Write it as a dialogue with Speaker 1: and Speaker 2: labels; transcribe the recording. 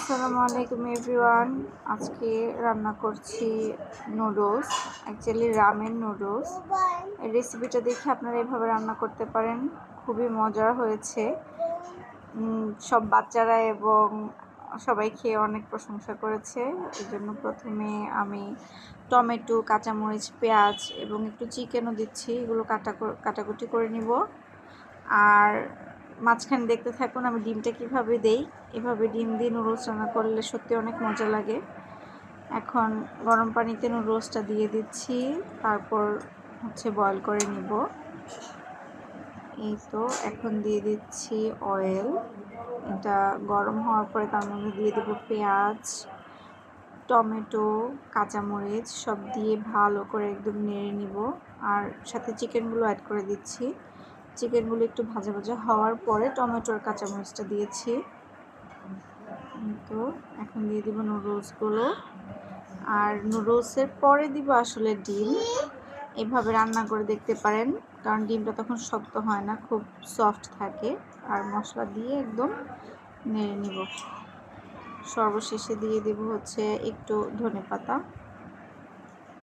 Speaker 1: আসসালামু আলাইকুম এভরিওয়ান। আজকে রান্না করছি নুডলস, অ্যাকচুয়ালি রামেন নুডলস। এই রেসিপিটা দেখে আপনারা এভাবে রান্না করতে পারেন, খুবই মজার হয়েছে। সব বাচ্চারা এবং সবাই খেয়ে অনেক প্রশংসা করেছে। এই জন্য প্রথমে আমি টমেটো, কাঁচামরিচ, পেঁয়াজ এবং একটু চিকেনও দিচ্ছি, এগুলো কাটাকুটি করে নিব। আর মাঝখানে দেখতে থাকুন আমি ডিমটা কিভাবে দেই। এভাবে ডিম দিয়ে নুডলস রান্না করলে সত্যি অনেক মজা লাগে। এখন গরম পানিতে নুডলসটা দিয়ে দিচ্ছি, তারপর বয়ল করে নিব। এই তো এখন দিয়ে দিচ্ছি অয়েল। এটা গরম হওয়ার পরে তার মধ্যে দিয়ে দেবো পেঁয়াজ, টমেটো, কাঁচামরিচ সব দিয়ে ভালো করে একদম নেড়ে নিব। আর সাথে চিকেনগুলো অ্যাড করে দিচ্ছি। চিকেনগুলো একটু ভাজা ভাজা হওয়ার পরে টমেটো আর কাঁচামরিচটা দিয়েছি। তো এখন দিয়ে দিব নুডলসগুলো, আর নুডলসের পরে দিব আসলে ডিম। এভাবে রান্না করে দেখতে পারেন, কারণ ডিমটা তখন শক্ত হয় না, খুব সফট থাকে। আর মশলা দিয়ে একদম নেড়ে নিব। সর্বশেষে দিয়ে দেব একটু ধনেপাতা।